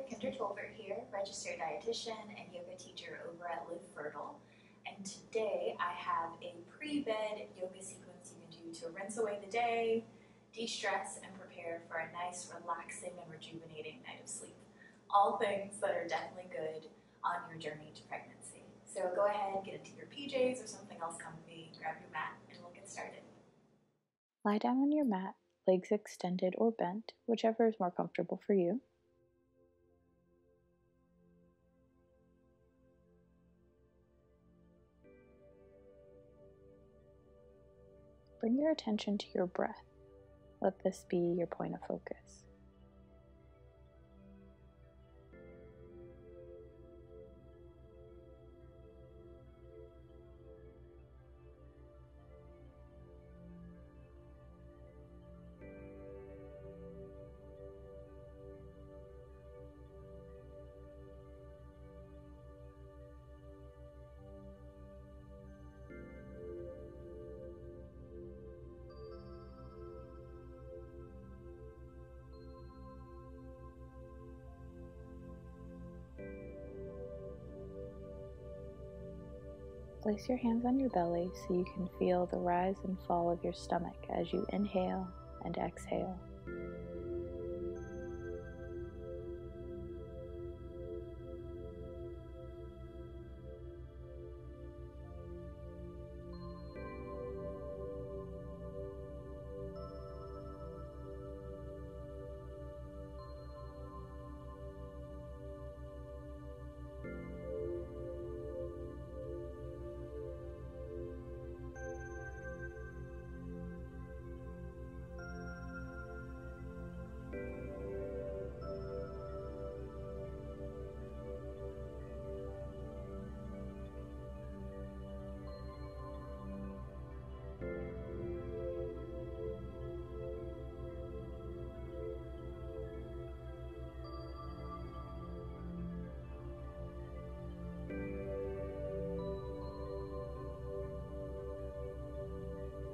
Kendra Tolbert here, registered dietitian and yoga teacher over at Live Fertile. And today I have a pre-bed yoga sequence you can do to rinse away the day, de-stress, and prepare for a nice, relaxing, and rejuvenating night of sleep. All things that are definitely good on your journey to pregnancy. So go ahead, get into your PJs or something else comfy, grab your mat, and we'll get started. Lie down on your mat, legs extended or bent, whichever is more comfortable for you. Bring your attention to your breath. Let this be your point of focus. Place your hands on your belly so you can feel the rise and fall of your stomach as you inhale and exhale.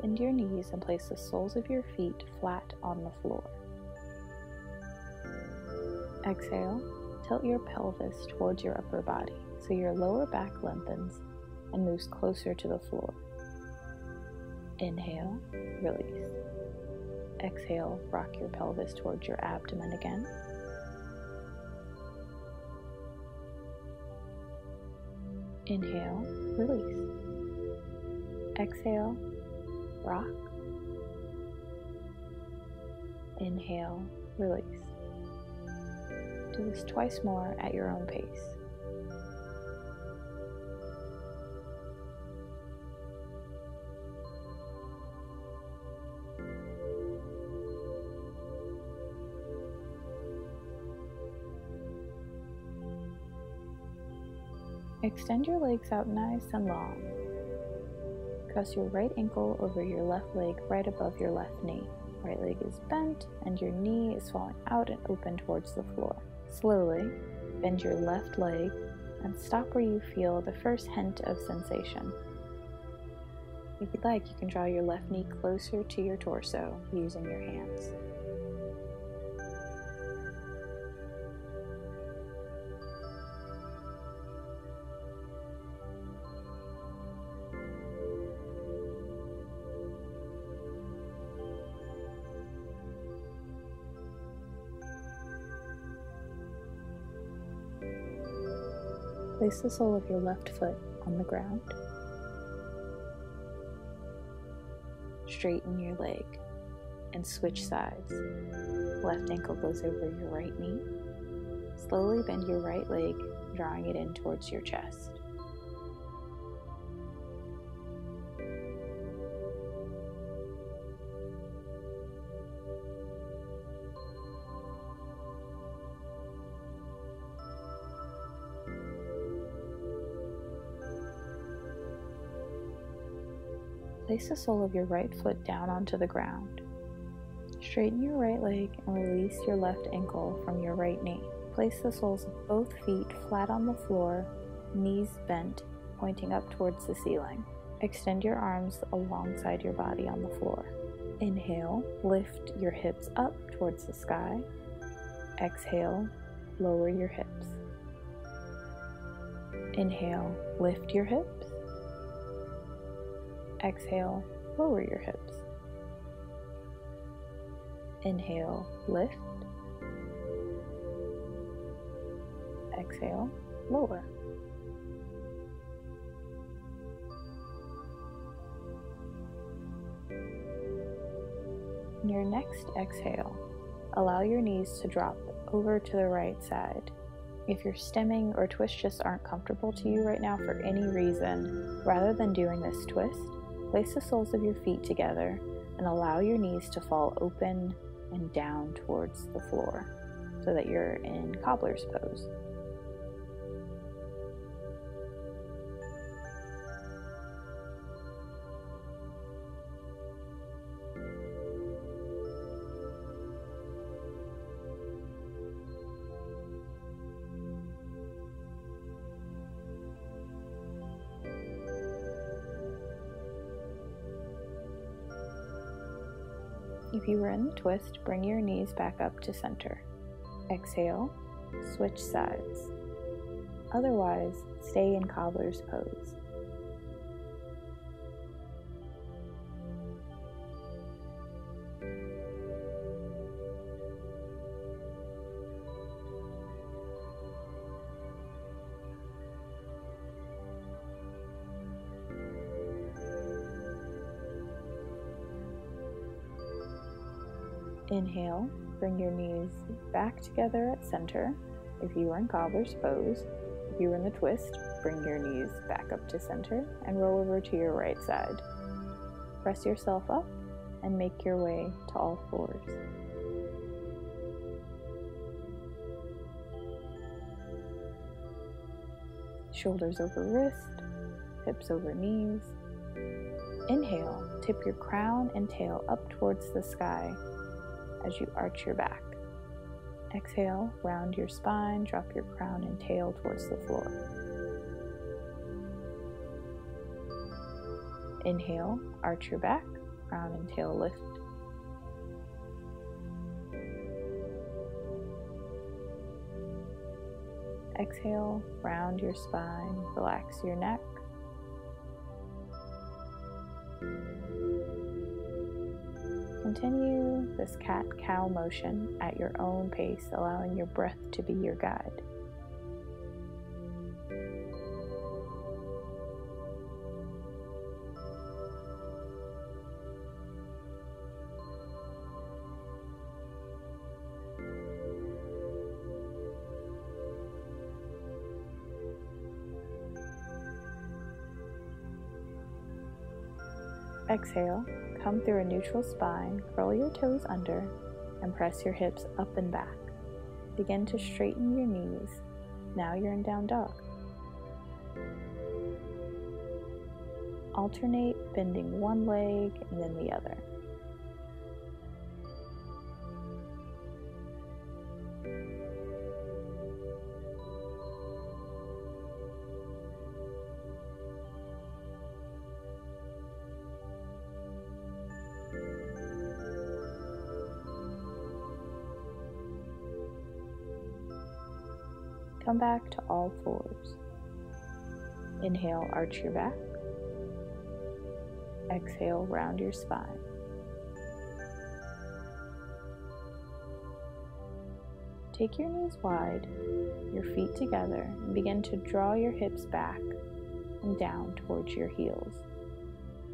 Bend your knees and place the soles of your feet flat on the floor. Exhale, tilt your pelvis towards your upper body so your lower back lengthens and moves closer to the floor. Inhale, release. Exhale, rock your pelvis towards your abdomen again. Inhale, release. Exhale, rock. Inhale, release. Do this twice more at your own pace. Extend your legs out nice and long. Cross your right ankle over your left leg right above your left knee. Right leg is bent and your knee is falling out and open towards the floor. Slowly bend your left leg and stop where you feel the first hint of sensation. If you'd like, you can draw your left knee closer to your torso using your hands. Place the sole of your left foot on the ground. Straighten your leg and switch sides. Left ankle goes over your right knee. Slowly bend your right leg, drawing it in towards your chest. Place the sole of your right foot down onto the ground. Straighten your right leg and release your left ankle from your right knee. Place the soles of both feet flat on the floor, knees bent, pointing up towards the ceiling. Extend your arms alongside your body on the floor. Inhale, lift your hips up towards the sky. Exhale, lower your hips. Inhale, lift your hips. Exhale, lower your hips. Inhale, lift. Exhale, lower. On your next exhale, allow your knees to drop over to the right side. If your stemming or twist just aren't comfortable to you right now for any reason, rather than doing this twist, place the soles of your feet together and allow your knees to fall open and down towards the floor so that you're in cobbler's pose. If you were in the twist, bring your knees back up to center. Exhale, switch sides. Otherwise, stay in cobbler's pose. Inhale, bring your knees back together at center if you are in cobbler's pose. If you are in the twist, bring your knees back up to center and roll over to your right side. Press yourself up and make your way to all fours. Shoulders over wrist, hips over knees. Inhale, tip your crown and tail up towards the sky as you arch your back. Exhale, round your spine, drop your crown and tail towards the floor. Inhale, arch your back, crown and tail lift. Exhale, round your spine, relax your neck. Continue this cat-cow motion at your own pace, allowing your breath to be your guide. Exhale, come through a neutral spine, curl your toes under, and press your hips up and back. Begin to straighten your knees. Now you're in down dog. Alternate bending one leg and then the other. Come back to all fours. Inhale, arch your back. Exhale, round your spine. Take your knees wide, your feet together, and begin to draw your hips back and down towards your heels.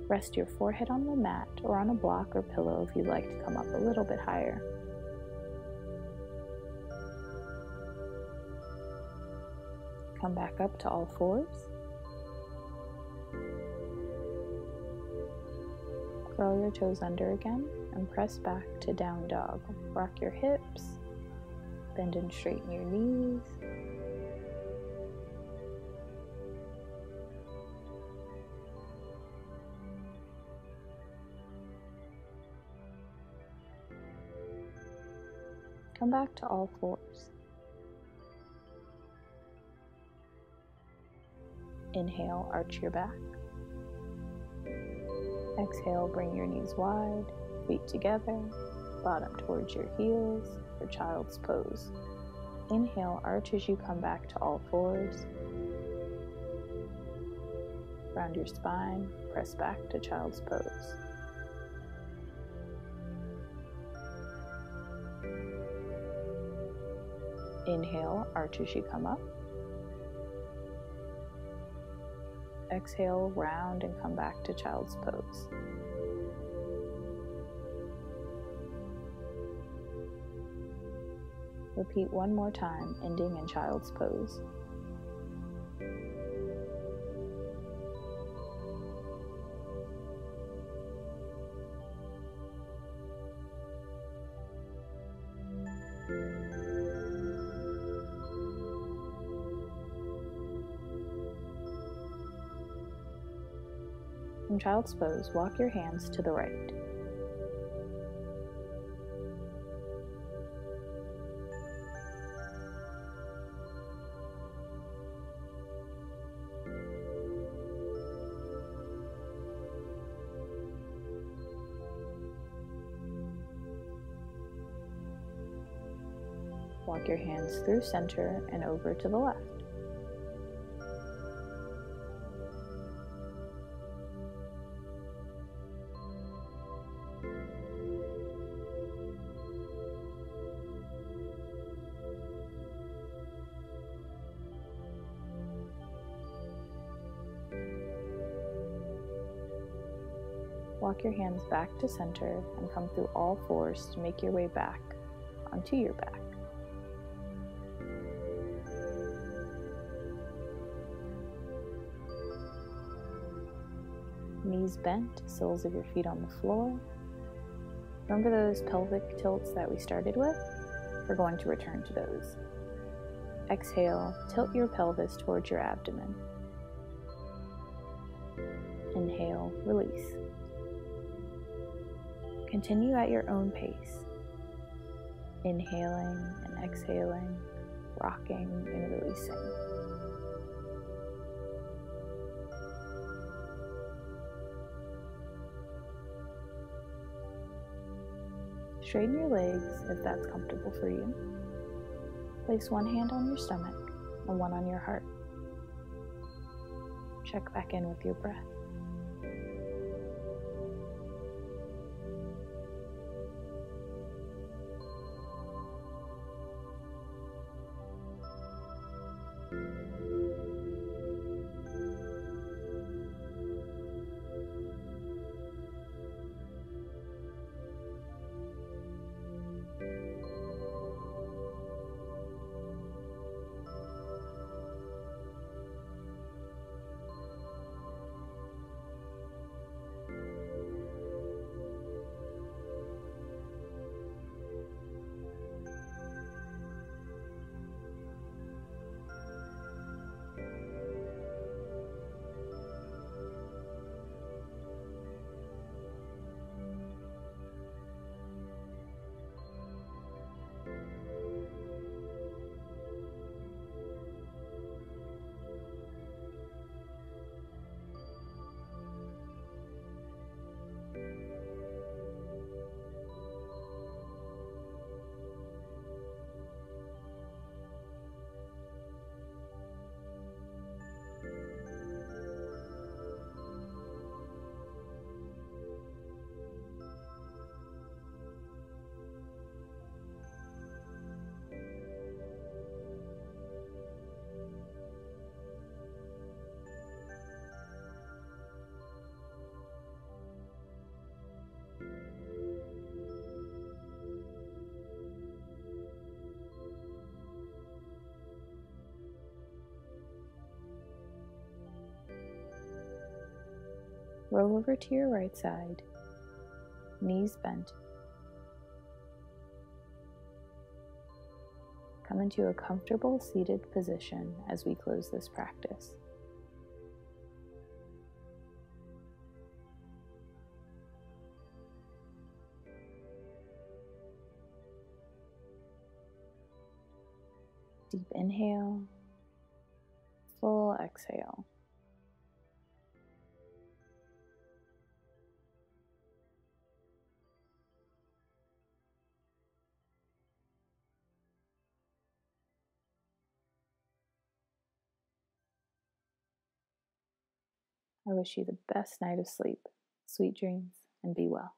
Rest your forehead on the mat or on a block or pillow if you'd like to come up a little bit higher. Come back up to all fours. Curl your toes under again and press back to down dog. Rock your hips, bend and straighten your knees. Come back to all fours. Inhale, arch your back. Exhale, bring your knees wide, feet together, bottom towards your heels for child's pose. Inhale, arch as you come back to all fours. Round your spine, press back to child's pose. Inhale, arch as you come up. Exhale, round and come back to child's pose. Repeat one more time, ending in child's pose. From child's pose, walk your hands to the right. Walk your hands through center and over to the left. Walk your hands back to center and come through all fours to make your way back onto your back. Knees bent, soles of your feet on the floor. Remember those pelvic tilts that we started with? We're going to return to those. Exhale, tilt your pelvis towards your abdomen. Inhale, release. Continue at your own pace, inhaling and exhaling, rocking and releasing. Straighten your legs if that's comfortable for you. Place one hand on your stomach and one on your heart. Check back in with your breath. Roll over to your right side, knees bent. Come into a comfortable seated position as we close this practice. Deep inhale, full exhale. I wish you the best night of sleep, sweet dreams, and be well.